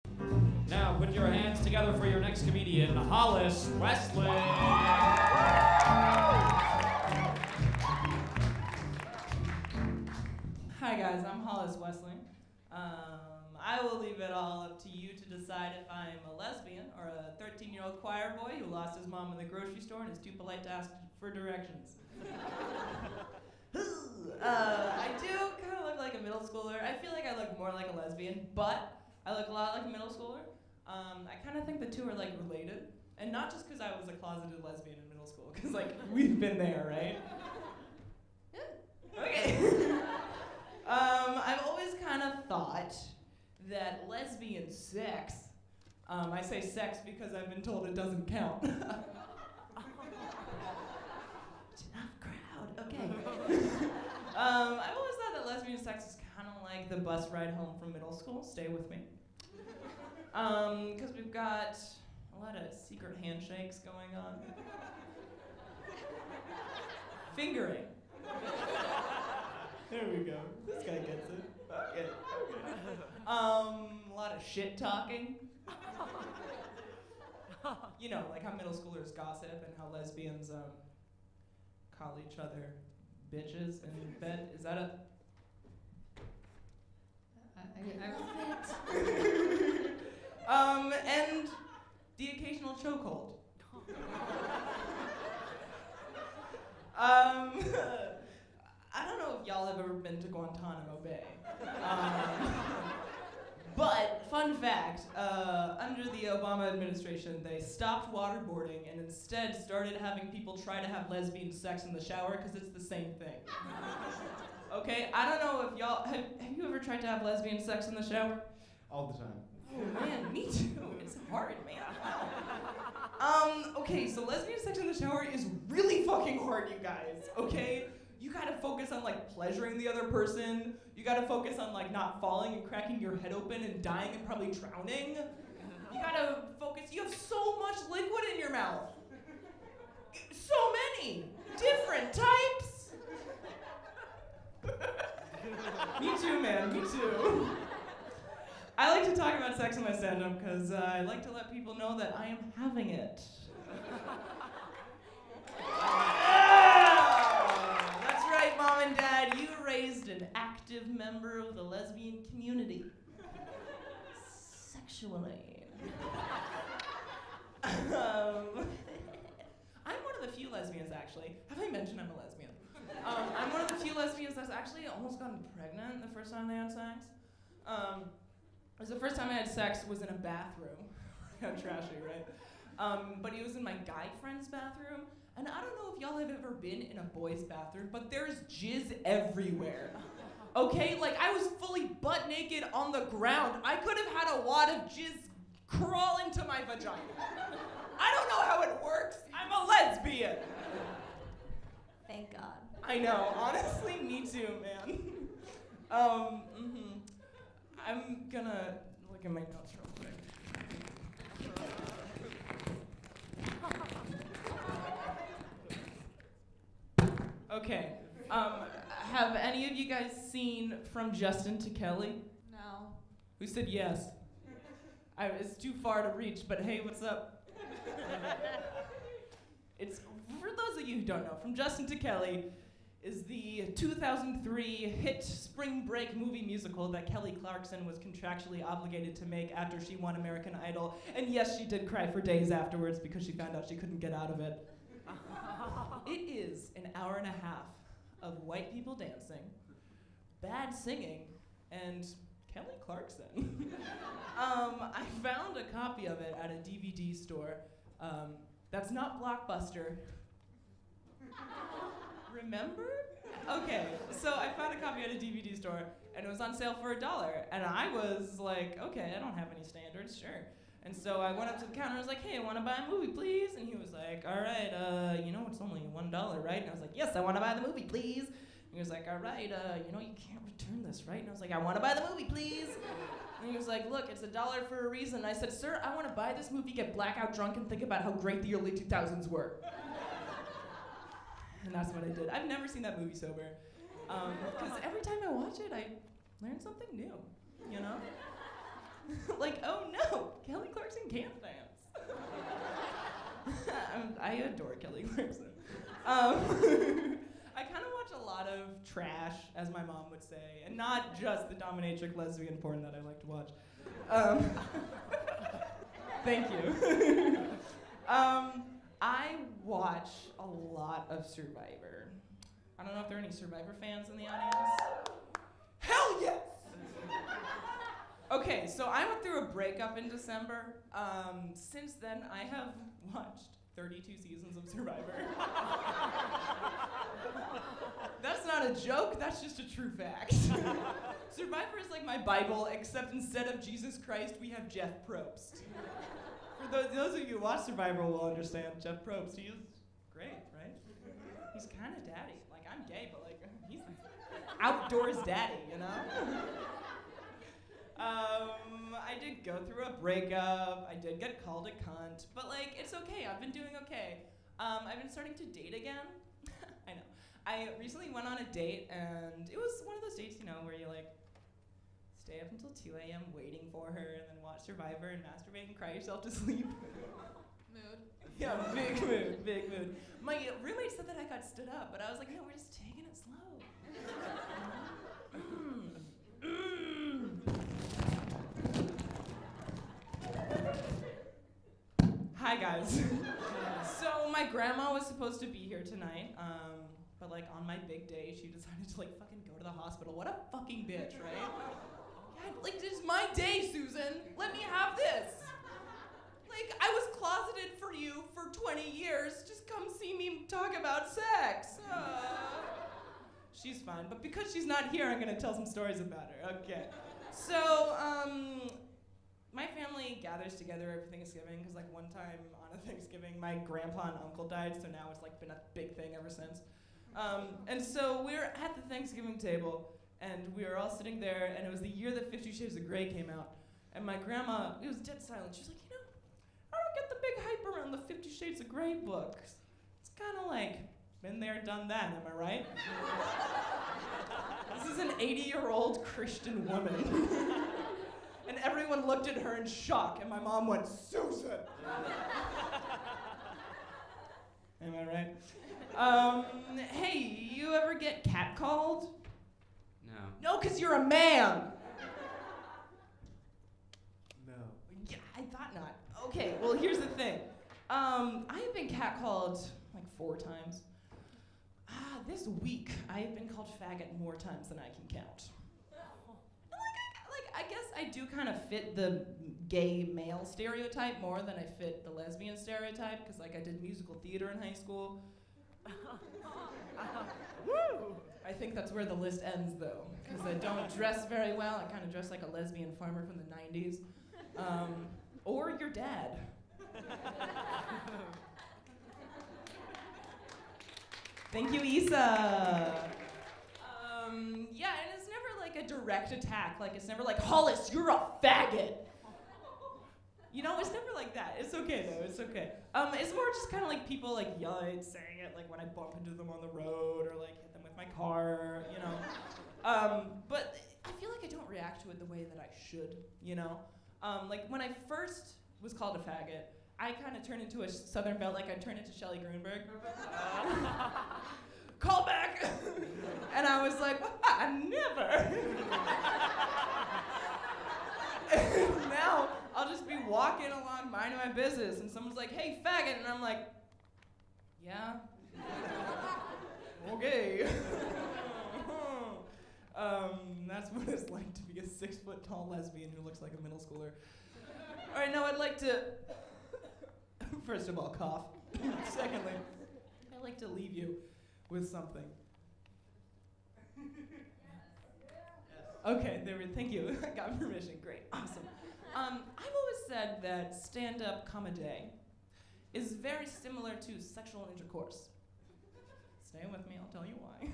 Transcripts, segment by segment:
Now put your hands together for your next comedian, Hollis Westling. Hi guys, I'm Hollis Westling. I will leave it all up to you to decide if I'm a lesbian or a 13-year-old choir boy who lost his mom in the grocery store and is too polite to ask for directions. I do kind of look like a middle schooler. I feel like I look more like a lesbian, but I look a lot like a middle schooler. I kind of think the two are like related, and not just because I was a closeted lesbian in middle school, because like we've been there, right? Yeah. Okay. I've always kind of thought that lesbian sex, I say sex because I've been told it doesn't count. Enough crowd, okay. I've always thought that lesbian sex is kind of like the bus ride home from middle school. Stay with me. Because we've got a lot of secret handshakes going on. Fingering. There we go. This guy gets it. Okay. A lot of shit talking. You know, like how middle schoolers gossip and how lesbians call each other bitches in bed. Is that a... I fit. And the occasional chokehold. I don't know if y'all have ever been to Guantanamo Bay. But, fun fact, under the Obama administration, they stopped waterboarding and instead started having people try to have lesbian sex in the shower because it's the same thing. Okay, I don't know if y'all, have you ever tried to have lesbian sex in the shower? All the time. Oh man, me too. It's hard, man. Okay, so lesbian sex in the shower is really fucking hard, you guys, okay? You gotta focus on like pleasuring the other person. You gotta focus on like not falling and cracking your head open and dying and probably drowning. You gotta focus, you have so much liquid in your mouth. So many different types. Me too, man, me too. I like to talk about sex in my stand-up because I like to let people know that I am having it. That's right, Mom and Dad. You raised an active member of the lesbian community. Sexually. I'm one of the few lesbians, actually. Have I mentioned I'm a lesbian? I'm one of the few lesbians that's actually almost gotten pregnant the first time they had sex. It was the first time I had sex was in a bathroom. How trashy, right? But it was in my guy friend's bathroom. And I don't know if y'all have ever been in a boy's bathroom, but there's jizz everywhere. Okay, like I was fully butt naked on the ground. I could have had a wad of jizz crawl into my vagina. I don't know how it works. I'm a lesbian. Thank God. I know, honestly, me too, man. I'm gonna look at my notes real quick. Okay, have any of you guys seen From Justin to Kelly? No. Who said yes? It's too far to reach, but hey, what's up? It's, for those of you who don't know, From Justin to Kelly is the 2003 hit spring break movie musical that Kelly Clarkson was contractually obligated to make after she won American Idol. And yes, she did cry for days afterwards because she found out she couldn't get out of it. It is an hour and a half of white people dancing, bad singing, and Kelly Clarkson. I found a copy of it at a DVD store. That's not Blockbuster. Remember? Okay, so I found a copy at a DVD store, and it was on sale for $1. And I was like, okay, I don't have any standards, sure. And so I went up to the counter and was like, hey, I want to buy a movie, please. And he was like, all right, you know it's only $1, right? And I was like, yes, I want to buy the movie, please. And he was like, all right, you know you can't return this, right? And I was like, I want to buy the movie, please. And he was like, look, it's $1 for a reason. And I said, sir, I want to buy this movie, get blackout drunk, and think about how great the early 2000s were. And that's what I did. I've never seen that movie sober. Because every time I watch it, I learn something new, you know? Like, oh no, Kelly Clarkson can't dance. I adore Kelly Clarkson. I kind of watch a lot of trash, as my mom would say, and not just the dominatrix lesbian porn that I like to watch. Thank you. I watch a lot of Survivor. I don't know if there are any Survivor fans in the audience. Hell yes! Okay, so I went through a breakup in December. Since then, I have watched 32 seasons of Survivor. That's not a joke, that's just a true fact. Survivor is like my Bible, except instead of Jesus Christ, we have Jeff Probst. For those of you who watch Survivor will understand Jeff Probst. He is great, right? He's kind of daddy. Like, I'm gay, but like, he's outdoors daddy, you know? I did go through a breakup. I did get called a cunt, but like, it's okay. I've been doing okay. I've been starting to date again. I know. I recently went on a date, and it was one of those dates, you know, where you like stay up until 2 a.m. waiting for her, and then watch Survivor and masturbate and cry yourself to sleep. Mood. Yeah, big mood, big mood. My roommate said that I got stood up, but I was like, no, we're just taking it slow. Hi guys. So my grandma was supposed to be here tonight, but like on my big day, she decided to like fucking go to the hospital. What a fucking bitch, right? God, like, this is my day, Susan. Let me have this. Like, I was closeted for you for 20 years. Just come see me talk about sex. She's fine, but because she's not here, I'm gonna tell some stories about her. Okay. So, my family gathers together every Thanksgiving, because like one time on a Thanksgiving, my grandpa and uncle died, so now it's like been a big thing ever since. And so we're at the Thanksgiving table, and we were all sitting there, and it was the year that 50 Shades of Grey came out. And my grandma, it was dead silent. She was like, you know, I don't get the big hype around the 50 Shades of Grey books. It's kind of like, been there, done that, am I right? This is an 80-year-old Christian woman. And everyone looked at her in shock, and my mom went, Susan! Am I right? Hey, you ever get catcalled? No. No, because you're a man! No. Yeah, I thought not. Okay, well, here's the thing. I have been catcalled like 4 times. This week, I have been called faggot more times than I can count. I guess I do kind of fit the gay male stereotype more than I fit the lesbian stereotype, because like I did musical theater in high school. Woo! I think that's where the list ends though, because I don't dress very well. I kind of dress like a lesbian farmer from the 90s. Or your dad. Thank you, Issa. Yeah, and it's never like a direct attack. Like, it's never like, Hollis, you're a faggot. You know, it's never like that. It's okay, though. It's okay. It's more just kind of like people, like, yelling, saying it, like, when I bump into them on the road or, like, hit them with my car, you know. But I feel like I don't react to it the way that I should, you know. Like, when I first was called a faggot, I kind of turned into a Southern Belle, like I turned into Shelley Grunberg. Call back! And I was like, never. And now I'll just be walking along, minding my business, and someone's like, hey, faggot, and I'm like, yeah. Okay. That's what it's like to be a 6-foot-tall lesbian who looks like a middle schooler. All right, now I'd like to, first of all, cough. Secondly, I'd like to leave you with something. Okay, thank you. I got permission. Great, awesome. I've always said that stand-up comedy is very similar to sexual intercourse. Stay with me, I'll tell you why.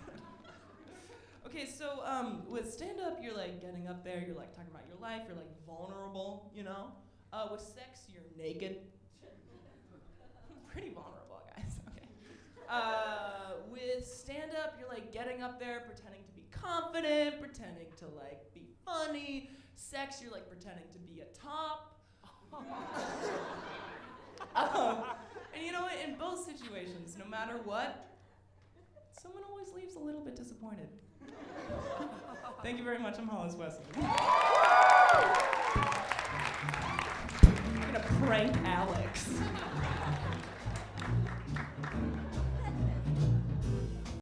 Okay, so with stand-up, you're like getting up there, you're like talking about your life, you're like vulnerable, you know? With sex, you're naked. Pretty vulnerable, guys, okay. With stand-up, you're like getting up there, pretending to be confident, pretending to like be funny, Sex, you're like pretending to be a top. And you know what? In both situations, no matter what, someone always leaves a little bit disappointed. Thank you very much. I'm Hollis Westling. I'm gonna prank Alex.